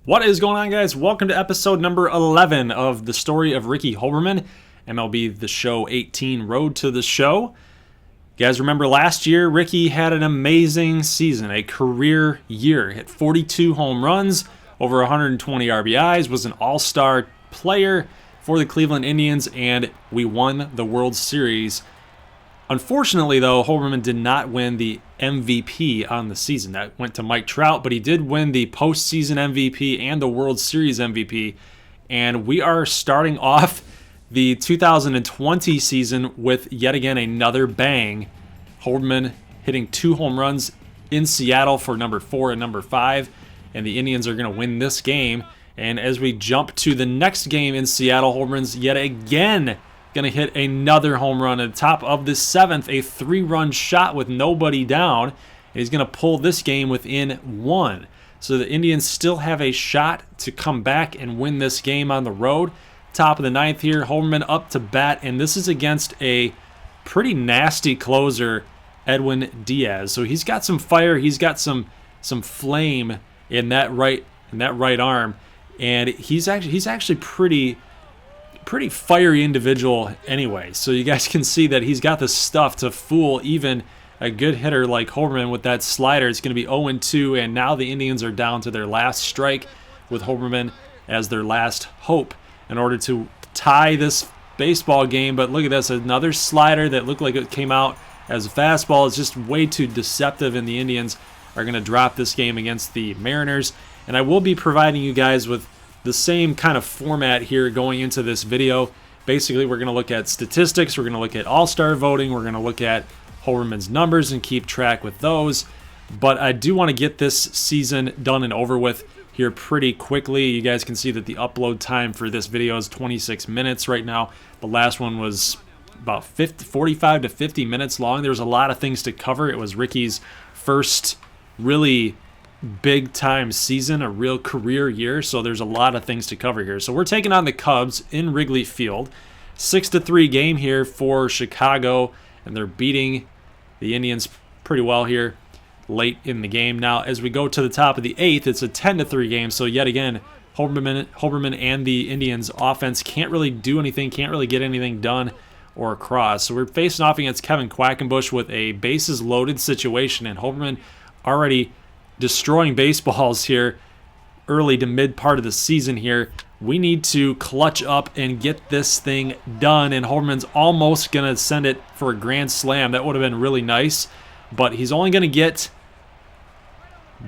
What is going on, guys? Welcome to episode number 11 of the story of Ricky Holberman, MLB The Show 18, Road to the Show. You guys remember last year, Ricky had an amazing season, a career year. Hit 42 home runs, over 120 RBIs, was an all-star player for the Cleveland Indians, and we won the World Series. Unfortunately, though, Holberman did not win the MVP on the season. That went to Mike Trout, but he did win the postseason MVP and the World Series MVP. And we are starting off the 2020 season with yet again another bang. Holberman hitting 2 home runs in Seattle for number 4 and number 5. And the Indians are going to win this game. And as we jump to the next game in Seattle, Holberman's yet again going to hit another home run at the top of the 7th, a 3-run shot with nobody down, and he's going to pull this game within 1. So the Indians still have a shot to come back and win this game on the road. Top of the 9th here, Holberman up to bat, and this is against a pretty nasty closer, Edwin Diaz. So he's got some fire, he's got some flame in that right arm, and he's actually pretty fiery individual anyway. So you guys can see that he's got the stuff to fool even a good hitter like Holberman with that slider. It's going to be 0-2, and now the Indians are down to their last strike with Holberman as their last hope in order to tie this baseball game. But look at this, another slider that looked like it came out as a fastball. It's just way too deceptive, and the Indians are going to drop this game against the Mariners. And I will be providing you guys with the same kind of format here going into this video. Basically, we're going to look at statistics, we're going to look at all-star voting, we're going to look at Holberman's numbers and keep track with those. But I do want to get this season done and over with here pretty quickly. You guys can see that the upload time for this video is 26 minutes right now. The last one was about 45 to 50 minutes long. There was a lot of things to cover. It was Ricky's first really big time season, a real career year, so there's a lot of things to cover here. So we're taking on the Cubs in Wrigley Field. 6-3 game here for Chicago, and they're beating the Indians pretty well here late in the game. Now as we go to the top of the 8th, it's a 10-3 game, so yet again Holberman and the Indians offense can't really do anything, can't really get anything done or across. So we're facing off against Kevin Quackenbush with a bases loaded situation, and Holberman already destroying baseballs here early to mid part of the season here. We need to clutch up and get this thing done, and Holberman's almost going to send it for a grand slam. That would have been really nice, but he's only going to get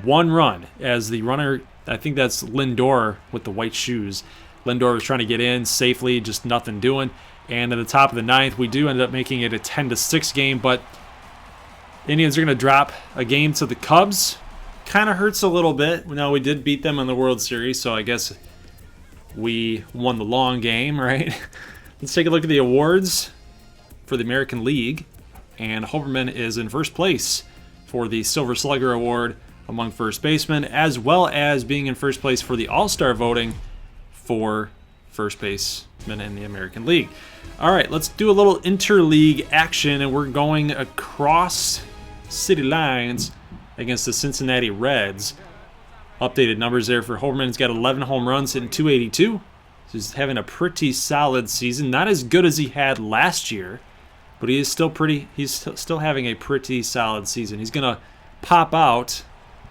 1 run as the runner, I think that's Lindor with the white shoes. Lindor was trying to get in safely, just nothing doing. And at the top of the 9th, we do end up making it a 10-6 game, but Indians are going to drop a game to the Cubs. Kind of hurts a little bit. Now, we did beat them in the World Series, so I guess we won the long game, right? Let's take a look at the awards for the American League, and Holberman is in first place for the Silver Slugger Award among first basemen, as well as being in first place for the All-Star voting for first baseman in the American League. All right, let's do a little interleague action, and we're going across city lines against the Cincinnati Reds. Updated numbers there for Holberman. He's got 11 home runs hitting .282. So he's having a pretty solid season. Not as good as he had last year, but he's still having a pretty solid season. He's going to pop out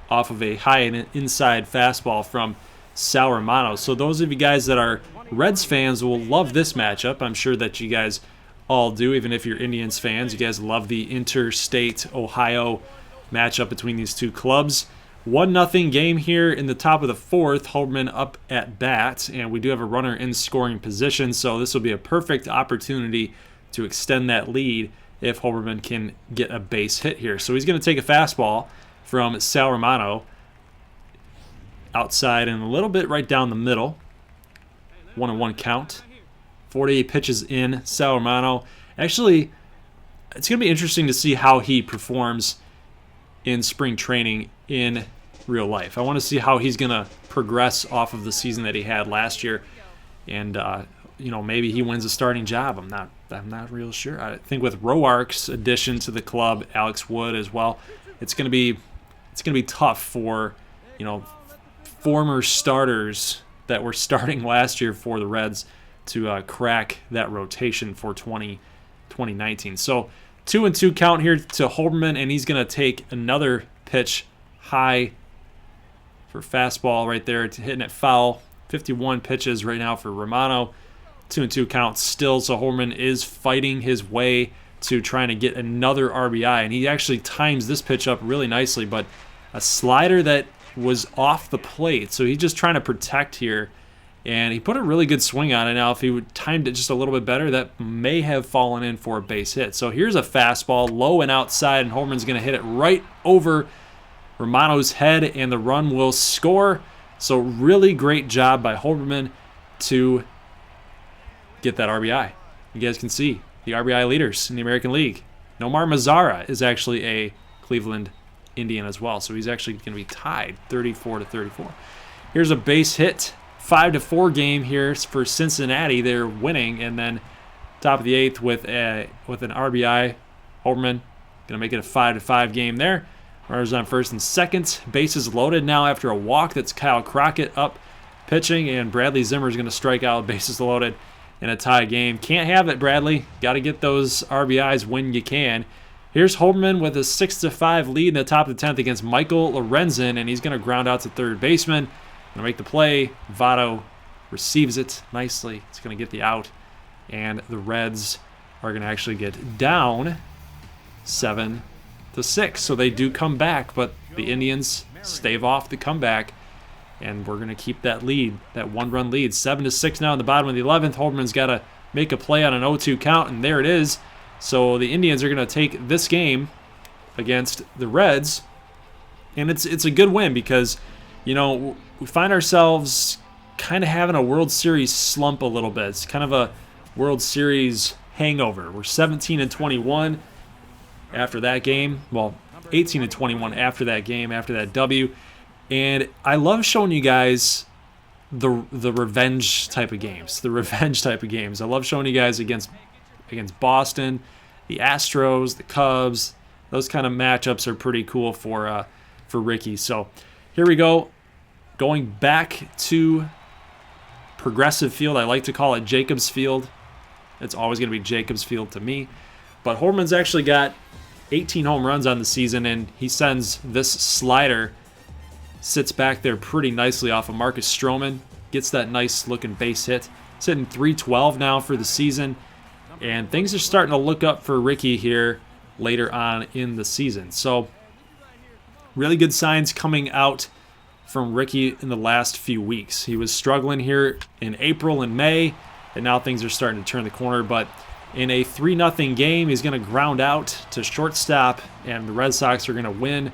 off of a high inside fastball from Sal Romano. So those of you guys that are Reds fans will love this matchup. I'm sure that you guys all do, even if you're Indians fans. You guys love the interstate Ohio matchup between these two clubs. 1-0 game here in the top of the 4th. Holberman up at bat, and we do have a runner in scoring position, so this will be a perfect opportunity to extend that lead if Holberman can get a base hit here. So he's going to take a fastball from Sal Romano outside and a little bit right down the middle. 1-1 count. 48 pitches in. Sal Romano. Actually, it's going to be interesting to see how he performs in spring training in real life. I want to see how he's going to progress off of the season that he had last year, and maybe he wins a starting job. I'm not real sure. I think with Roark's addition to the club, Alex Wood as well, it's going to be tough for former starters that were starting last year for the Reds to crack that rotation for 2019. So 2-2 count here to Holberman, and he's going to take another pitch high for fastball right there, hitting it foul. 51 pitches right now for Romano. 2-2 count still, so Holberman is fighting his way to trying to get another RBI, and he actually times this pitch up really nicely, but a slider that was off the plate, so he's just trying to protect here, and he put a really good swing on it. Now, if he would timed it just a little bit better, that may have fallen in for a base hit. So here's a fastball, low and outside, and Holberman's going to hit it right over Romano's head, and the run will score. So really great job by Holberman to get that RBI. You guys can see the RBI leaders in the American League. Nomar Mazara is actually a Cleveland Indian as well, so he's actually going to be tied 34-34. Here's a base hit, 5-4 game here for Cincinnati. They're winning, and then top of the eighth with an RBI. Holberman going to make it a 5-5 game there. Runners on first and second. Bases loaded now after a walk. That's Kyle Crockett up pitching, and Bradley Zimmer is going to strike out. Bases loaded in a tie game. Can't have it, Bradley. Got to get those RBIs when you can. Here's Holberman with a 6-5 lead in the top of the 10th against Michael Lorenzen, and he's going to ground out to third baseman. Going to make the play. Votto receives it nicely. It's going to get the out, and the Reds are going to actually get down 7-6. So they do come back, but the Indians stave off the comeback, and we're going to keep that lead, that one-run lead. 7-6 now in the bottom of the 11th. Holberman's got to make a play on an 0-2 count, and there it is. So the Indians are going to take this game against the Reds, and it's a good win because, you know, we find ourselves kind of having a World Series slump a little bit. It's kind of a World Series hangover. We're 17-21 after that game. Well, 18-21 after that game, after that W. And I love showing you guys the revenge type of games. The revenge type of games. I love showing you guys against Boston, the Astros, the Cubs. Those kind of matchups are pretty cool for Ricky. So here we go. Going back to Progressive Field. I like to call it Jacobs Field. It's always going to be Jacobs Field to me. But Holberman's actually got 18 home runs on the season, and he sends this slider, sits back there pretty nicely off of Marcus Stroman, gets that nice looking base hit. It's hitting .312 now for the season, and things are starting to look up for Ricky here later on in the season. So really good signs coming out from Ricky in the last few weeks. He was struggling here in April and May, and now things are starting to turn the corner, but in a 3-0 game, he's going to ground out to shortstop, and the Red Sox are going to win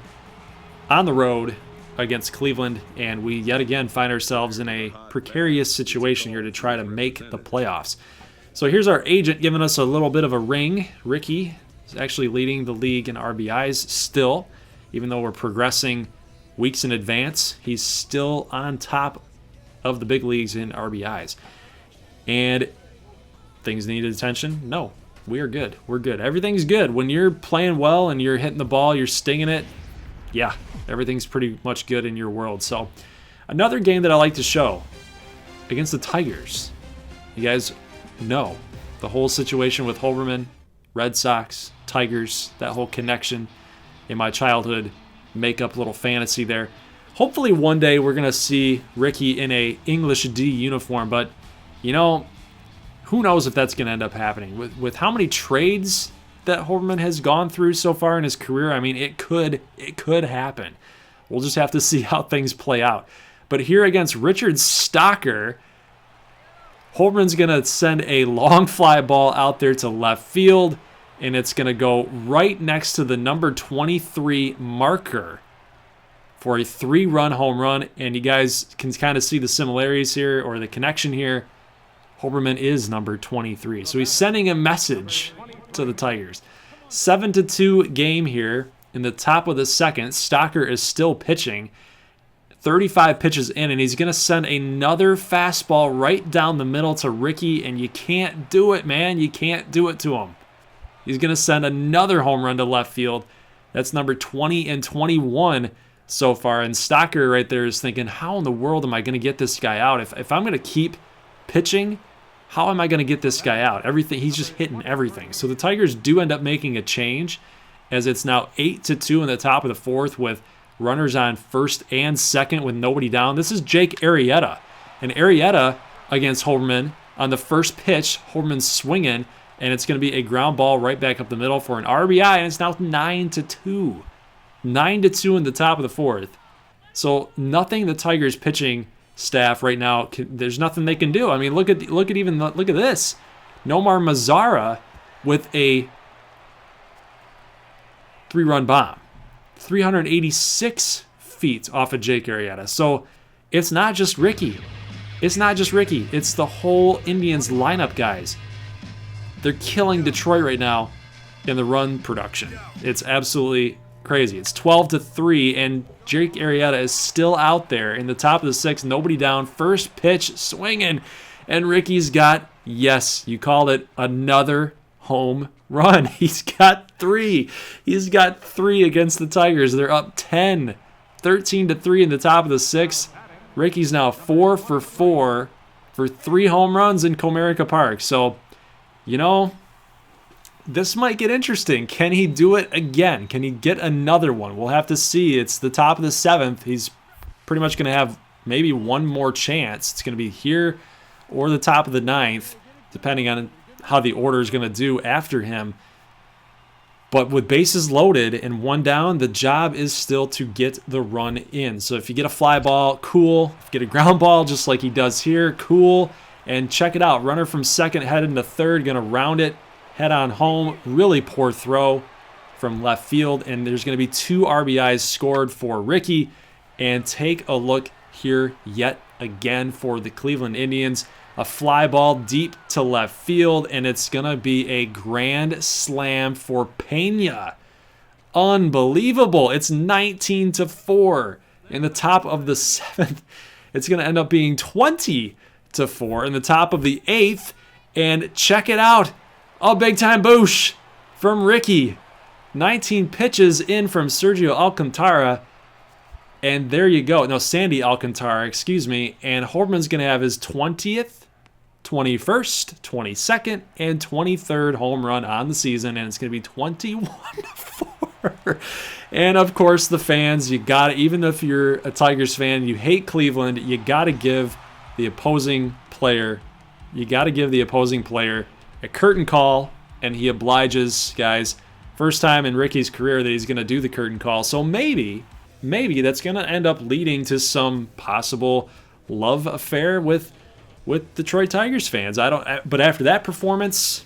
on the road against Cleveland, and we yet again find ourselves in a precarious situation here to try to make the playoffs. So here's our agent giving us a little bit of a ring. Ricky is actually leading the league in RBIs still, even though we're progressing weeks in advance. He's still on top of the big leagues in RBIs. And things needed attention? No, we are good. We're good. Everything's good. When you're playing well and you're hitting the ball, you're stinging it, yeah, everything's pretty much good in your world. So another game that I like to show against the Tigers. You guys know the whole situation with Holberman, Red Sox, Tigers, that whole connection in my childhood, make up a little fantasy there. Hopefully one day we're going to see Ricky in a English D uniform, but, you know, who knows if that's going to end up happening. With how many trades that Holberman has gone through so far in his career, I mean, it could happen. We'll just have to see how things play out. But here against Richard Stocker, Holberman's going to send a long fly ball out there to left field, and it's going to go right next to the number 23 marker for a 3-run home run. And you guys can kind of see the similarities here, or the connection here. Holberman is number 23. So he's sending a message to the Tigers. 7-2 game here in the top of the second. Stocker is still pitching. 35 pitches in, and he's going to send another fastball right down the middle to Ricky, and you can't do it, man. You can't do it to him. He's going to send another home run to left field. That's number 20 and 21 so far. And Stocker right there is thinking, how in the world am I going to get this guy out? If I'm going to keep pitching, how am I going to get this guy out? Everything, he's just hitting everything. So the Tigers do end up making a change, as it's now 8-2 in the top of the fourth with runners on first and second with nobody down. This is Jake Arrieta. And Arrieta against Holberman on the first pitch. Holberman's swinging, and it's going to be a ground ball right back up the middle for an RBI, and it's now 9-2. 9-2 in the top of the fourth. So nothing the Tigers pitching staff right now, there's nothing they can do. I mean, look at this. Nomar Mazara with a 3-run bomb. 386 feet off of Jake Arrieta. So it's not just Ricky. It's the whole Indians lineup, guys. They're killing Detroit right now in the run production. It's absolutely crazy. It's 12-3, and Jake Arrieta is still out there in the top of the sixth, nobody down, first pitch swinging, and Ricky's got, yes, you called it, another home run. He's got three. He's got three against the Tigers. They're up 13-3 in the top of the sixth. Ricky's now 4 for 4 for 3 home runs in Comerica Park. So, this might get interesting. Can he do it again? Can he get another one? We'll have to see. It's the top of the seventh. He's pretty much going to have maybe one more chance. It's going to be here or the top of the ninth, depending on how the order is going to do after him. But with bases loaded and one down, the job is still to get the run in. So if you get a fly ball, cool. If you get a ground ball, just like he does here, cool. And check it out. Runner from second heading to third, going to round it, head on home. Really poor throw from left field. And there's going to be 2 RBIs scored for Ricky. And take a look here yet again for the Cleveland Indians. A fly ball deep to left field, and it's going to be a grand slam for Pena. Unbelievable. It's 19-4 in the top of the seventh. It's going to end up being 20-4 in the top of the eighth. And check it out. A big-time boosh from Ricky. 19 pitches in from Sergio Alcantara. And there you go. No, Sandy Alcantara, excuse me. And Holberman's going to have his 20th, 21st, 22nd, and 23rd home run on the season. And it's going to be 21-4. And, of course, the fans, you got to, even if you're a Tigers fan, you hate Cleveland, you got to give the opposing player, a curtain call. And he obliges, guys. First time in Ricky's career that he's going to do the curtain call. So maybe that's going to end up leading to some possible love affair with Detroit Tigers fans. But after that performance,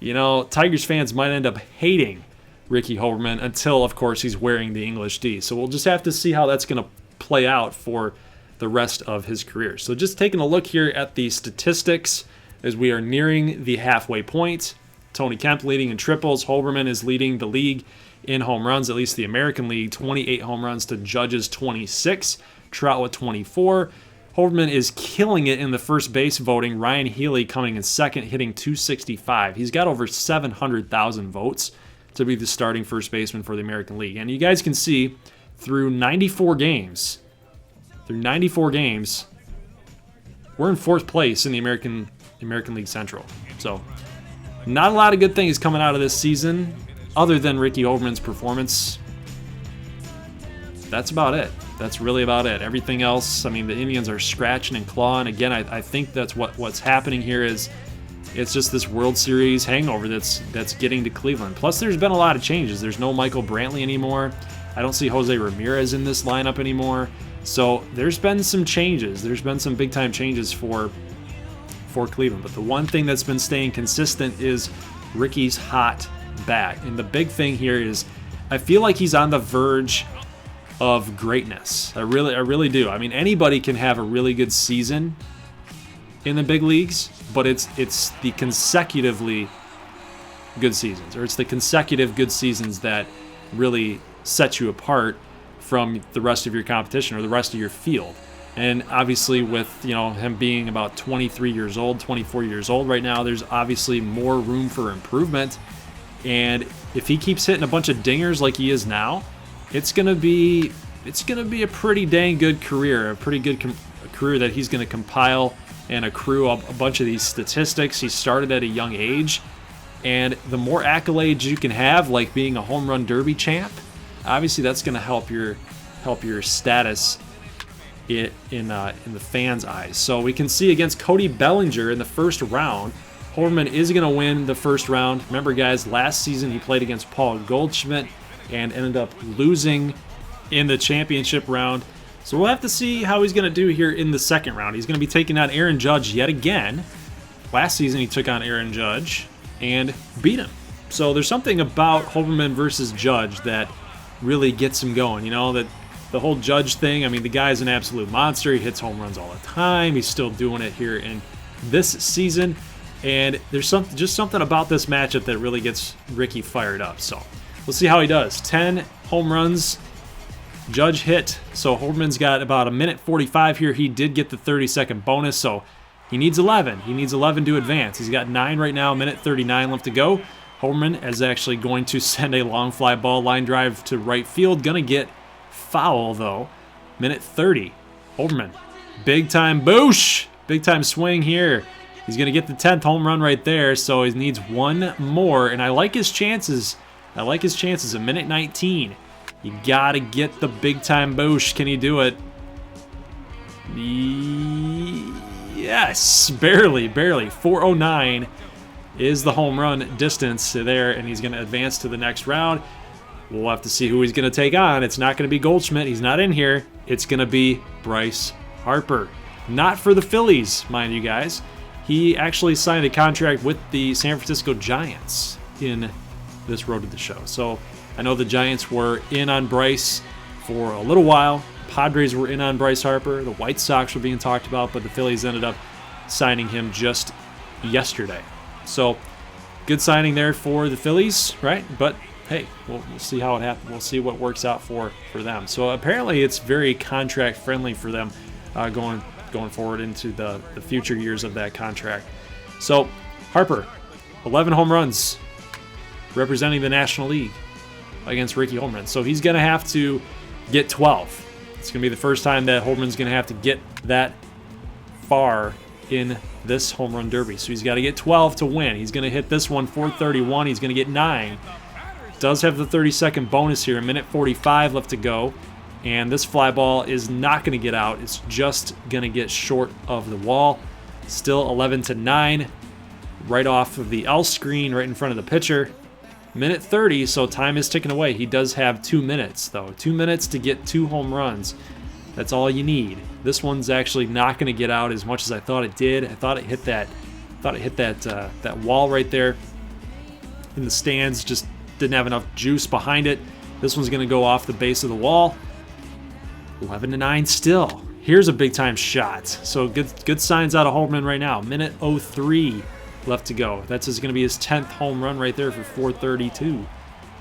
Tigers fans might end up hating Ricky Holberman until, of course, he's wearing the English D. So we'll just have to see how that's going to play out for the rest of his career. So just taking a look here at the statistics as we are nearing the halfway point. Tony Kemp leading in triples. Holberman is leading the league in home runs, at least the American League, 28 home runs to Judge's 26. Trout with 24. Holberman is killing it in the first base voting. Ryan Healy coming in second, hitting 265. He's got over 700,000 votes to be the starting first baseman for the American League. And you guys can see through 94 games, we're in fourth place in the American League Central. So not a lot of good things coming out of this season other than Ricky Holberman's performance. That's about it. That's really about it. Everything else, I mean, the Indians are scratching and clawing. Again, I think that's what's happening here is it's just this World Series hangover that's getting to Cleveland. Plus, there's been a lot of changes. There's no Michael Brantley anymore. I don't see Jose Ramirez in this lineup anymore. So there's been some changes. There's been some big-time changes for Cleveland. But the one thing that's been staying consistent is Ricky's hot bat. And the big thing here is I feel like he's on the verge of greatness. I really do. I mean, anybody can have a really good season in the big leagues, but it's the consecutively good seasons, or it's the consecutive good seasons that really set you apart from the rest of your competition or the rest of your field. And obviously with, him being about 23 years old, 24 years old right now, there's obviously more room for improvement. And if he keeps hitting a bunch of dingers like he is now, it's gonna be a pretty dang good career, a pretty good career that he's gonna compile and accrue a bunch of these statistics. He started at a young age, and the more accolades you can have, like being a home run derby champ, obviously that's gonna help your status in the fans' eyes. So we can see against Cody Bellinger in the first round, Holberman is going to win the first round. Remember, guys, last season he played against Paul Goldschmidt and ended up losing in the championship round. So we'll have to see how he's going to do here in the second round. He's going to be taking on Aaron Judge yet again. Last season he took on Aaron Judge and beat him. So there's something about Holberman versus Judge that really gets him going. You know, that the whole Judge thing, I mean, the guy's an absolute monster. He hits home runs all the time. He's still doing it here in this season. And there's just something about this matchup that really gets Ricky fired up. So we'll see how he does. 10 home runs Judge hit. So Holberman's got about a minute 45 here. He did get the 30-second bonus, so he needs 11. He needs 11 to advance. He's got 9 right now, minute 39 left to go. Holberman is actually going to send a long fly ball line drive to right field. Gonna get foul, though. Minute 30. Holberman, big-time boosh. Big-time swing here. He's going to get the 10th home run right there, so he needs one more, and I like his chances. I like his chances. A minute 19. You got to get the big-time boosh. Can he do it? Yes, barely. 409 is the home run distance there, and he's going to advance to the next round. We'll have to see who he's going to take on. It's not going to be Goldschmidt. He's not in here. It's going to be Bryce Harper. Not for the Phillies, mind you guys. He actually signed a contract with the San Francisco Giants in this road to the show. So I know the Giants were in on Bryce for a little while. Padres were in on Bryce Harper. The White Sox were being talked about, but the Phillies ended up signing him just yesterday. So good signing there for the Phillies, right? But hey, we'll see how it happens. We'll see what works out for them. So apparently it's very contract friendly for them going forward into the future years of that contract. So Harper, 11 home runs representing the National League against Ricky Holberman. So he's going to have to get 12. It's going to be the first time that Holberman's going to have to get that far in this home run derby. So he's got to get 12 to win. He's going to hit this one 431. He's going to get 9. Does have the 30-second bonus here. A minute 45 left to go. And this fly ball is not going to get out. It's just going to get short of the wall. Still 11-9. Right off of the L screen, right in front of the pitcher. Minute 30, so time is ticking away. He does have 2 minutes, though. 2 minutes to get 2 home runs. That's all you need. This one's actually not going to get out as much as I thought it did. I thought it hit that wall right there in the stands. Just didn't have enough juice behind it. This one's going to go off the base of the wall. 11-9 still. Here's a big-time shot. So good signs out of Holberman right now. Minute 03 left to go. That's going to be his 10th home run right there for 432.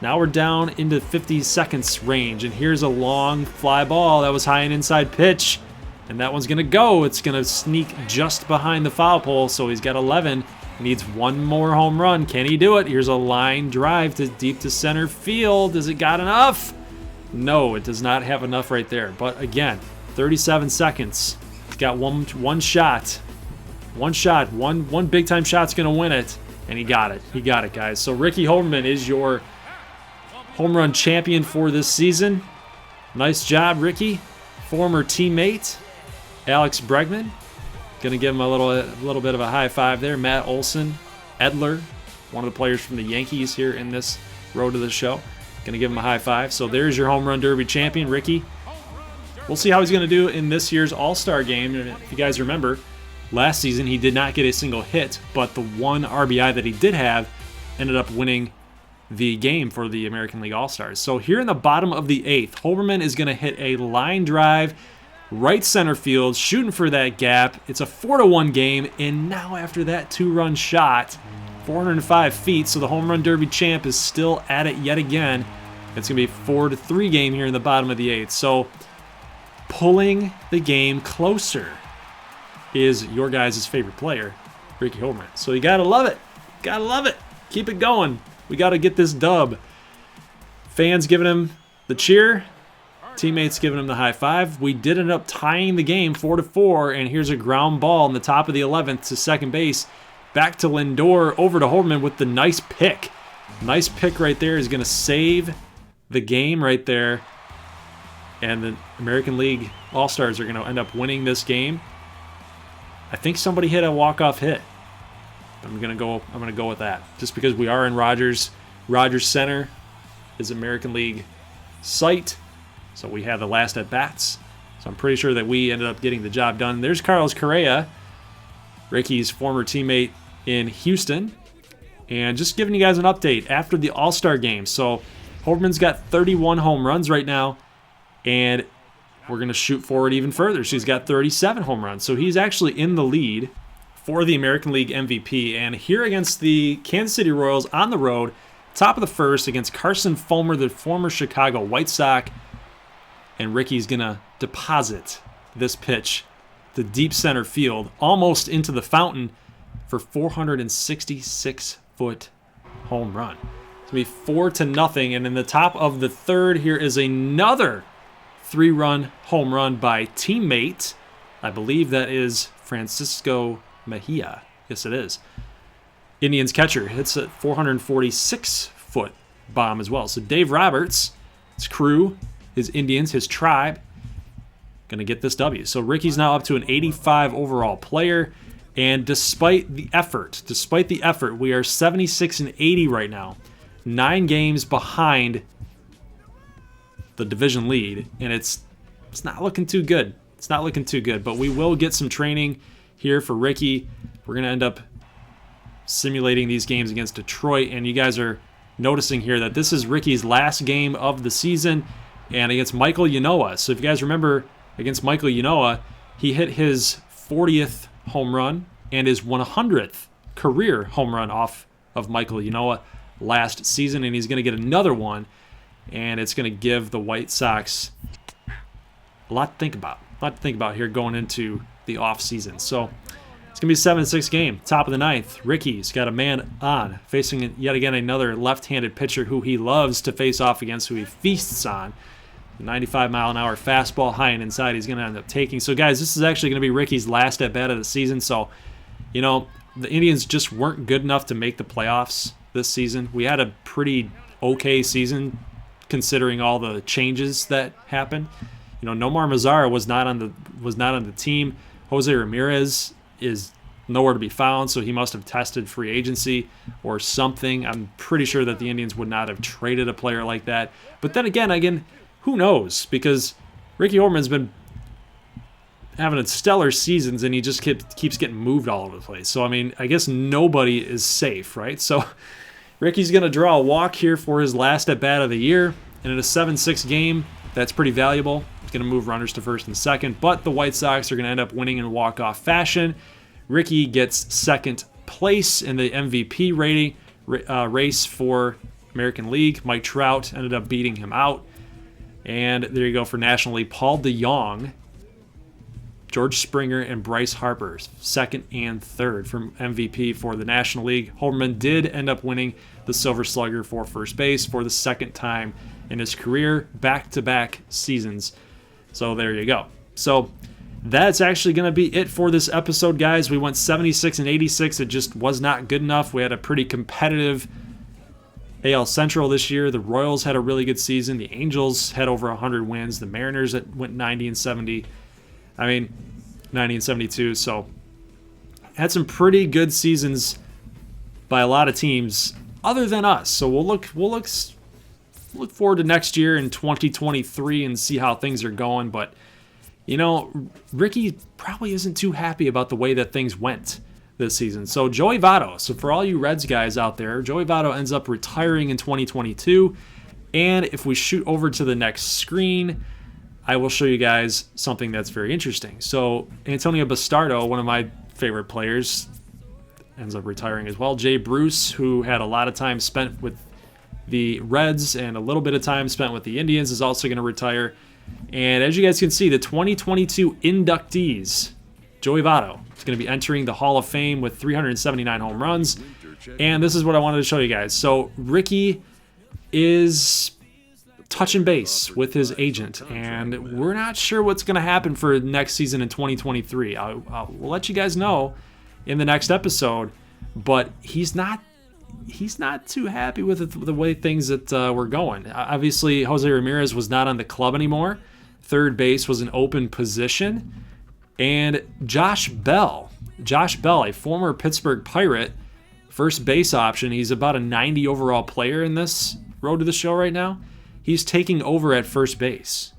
Now we're down into 50 seconds range, and here's a long fly ball. That was high and inside pitch, and that one's going to go. It's going to sneak just behind the foul pole, so he's got 11. He needs one more home run. Can he do it? Here's a line drive to deep to center field. Has it got enough? No, it does not have enough right there. But again, 37 seconds. He's got one shot. One big time shot's gonna win it, and he got it. He got it, guys. So Ricky Holberman is your home run champion for this season. Nice job, Ricky. Former teammate Alex Bregman, gonna give him a little bit of a high five there. Matt Olson, Edler, one of the players from the Yankees here in this road to the show. Going to give him a high five. So there's your home run derby champion, Ricky. We'll see how he's going to do in this year's All-Star game. And if you guys remember, last season he did not get a single hit, but the one RBI that he did have ended up winning the game for the American League All-Stars. So here in the bottom of the 8th, Holberman is going to hit a line drive right center field, shooting for that gap. It's a 4-1 game, and now after that 2-run shot, 405 feet, so the home run derby champ is still at it yet again. It's going to be a 4-3 game here in the bottom of the 8th. So pulling the game closer is your guys' favorite player, Ricky Holberman. So you got to love it. Got to love it. Keep it going. We got to get this dub. Fans giving him the cheer. Teammates giving him the high five. We did end up tying the game 4-4, and here's a ground ball in the top of the 11th to second base. Back to Lindor, over to Holberman with the nice pick. Nice pick right there is going to save the game right there. And the American League All-Stars are going to end up winning this game. I think somebody hit a walk-off hit. I'm going to go with that. Just because we are in Rogers. Rogers Center is American League site. So we have the last at-bats. So I'm pretty sure that we ended up getting the job done. There's Carlos Correa, Ricky's former teammate in Houston. And just giving you guys an update after the All-Star game. So Holberman's got 31 home runs right now. And we're going to shoot forward even further. So he's got 37 home runs. So he's actually in the lead for the American League MVP. And here against the Kansas City Royals on the road, top of the first against Carson Fulmer, the former Chicago White Sox. And Ricky's going to deposit this pitch to deep center field, almost into the fountain for 466-foot home run. It's going to be 4-0. And in the top of the third, here is another 3-run home run by teammate. I believe that is Francisco Mejia. Yes, it is. Indians catcher hits a 446-foot bomb as well. So Dave Roberts, his crew, his Indians, his tribe, going to get this W. So Ricky's now up to an 85 overall player. And despite the effort, we are 76-80 right now. 9 games behind the division lead. And it's not looking too good. It's not looking too good. But we will get some training here for Ricky. We're going to end up simulating these games against Detroit. And you guys are noticing here that this is Ricky's last game of the season. And against Michael Yanoa. So if you guys remember, against Michael Yanoa, he hit his 40th home run and his 100th career home run off of Michael Yanoa last season. And he's going to get another one. And it's going to give the White Sox a lot to think about. A lot to think about here going into the offseason. So it's going to be a 7-6 game. Top of the ninth. Ricky's got a man on, facing yet again another left-handed pitcher who he loves to face off against, who he feasts on. 95-mile-an-hour fastball high and inside he's going to end up taking. So, guys, this is actually going to be Ricky's last at-bat of the season. So, you know, the Indians just weren't good enough to make the playoffs this season. We had a pretty okay season considering all the changes that happened. You know, Nomar Mazara was not on the team. Jose Ramirez is nowhere to be found, so he must have tested free agency or something. I'm pretty sure that the Indians would not have traded a player like that. But then again, who knows? Because Ricky Holberman's been having a stellar seasons, and he just keeps getting moved all over the place. So, I mean, I guess nobody is safe, right? So Ricky's going to draw a walk here for his last at-bat of the year. And in a 7-6 game, that's pretty valuable. He's going to move runners to first and second. But the White Sox are going to end up winning in walk-off fashion. Ricky gets second place in the MVP rating race for American League. Mike Trout ended up beating him out. And there you go for National League. Paul DeJong, George Springer, and Bryce Harper, second and third for MVP for the National League. Holberman did end up winning the Silver Slugger for first base for the second time in his career, back-to-back seasons. So there you go. So that's actually going to be it for this episode, guys. We went 76-86. It just was not good enough. We had a pretty competitive AL Central this year. The Royals had a really good season. The Angels had over 100 wins. The Mariners went 90-70. I mean, 90-72. So had some pretty good seasons by a lot of teams other than us. So we'll look forward to next year in 2023 and see how things are going. But you know, Ricky probably isn't too happy about the way that things went this season. So Joey Votto, so for all you Reds guys out there, Joey Votto ends up retiring in 2022. And if we shoot over to the next screen, I will show you guys something that's very interesting. So Antonio Bastardo, one of my favorite players, ends up retiring as well. Jay Bruce, who had a lot of time spent with the Reds and a little bit of time spent with the Indians, is also going to retire. And as you guys can see, the 2022 inductees, Joey Votto is going to be entering the Hall of Fame with 379 home runs. And this is what I wanted to show you guys. So Ricky is touching base with his agent, and we're not sure what's going to happen for next season in 2023. We'll let you guys know in the next episode, but he's not too happy with the way things that were going. Obviously, Jose Ramirez was not on the club anymore. Third base was an open position, and Josh Bell, a former Pittsburgh Pirate, first base option. He's about a 90 overall player in this road to the show right now. He's taking over at first base.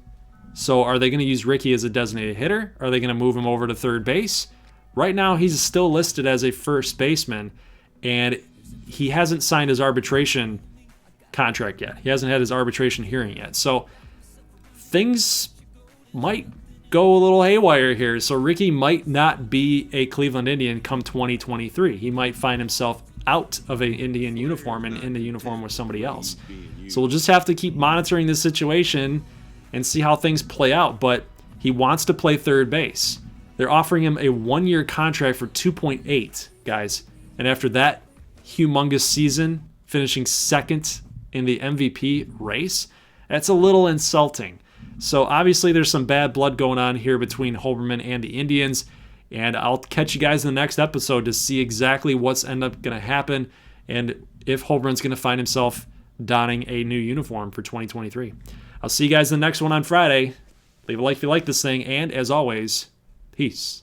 So are they going to use Ricky as a designated hitter? Are they going to move him over to third base? Right now, he's still listed as a first baseman, and he hasn't signed his arbitration contract yet. He hasn't had his arbitration hearing yet. So things might go a little haywire here. So Ricky might not be a Cleveland Indian come 2023. He might find himself out of an Indian uniform and in the uniform with somebody else. So we'll just have to keep monitoring this situation and see how things play out. But he wants to play third base. They're offering him a 1-year contract for $2.8, guys. And after that humongous season, finishing second in the MVP race, that's a little insulting. So obviously there's some bad blood going on here between Holberman and the Indians. And I'll catch you guys in the next episode to see exactly what's end up going to happen and if Holberman's going to find himself donning a new uniform for 2023. I'll see you guys in the next one on Friday. Leave a like if you like this thing, and as always, peace.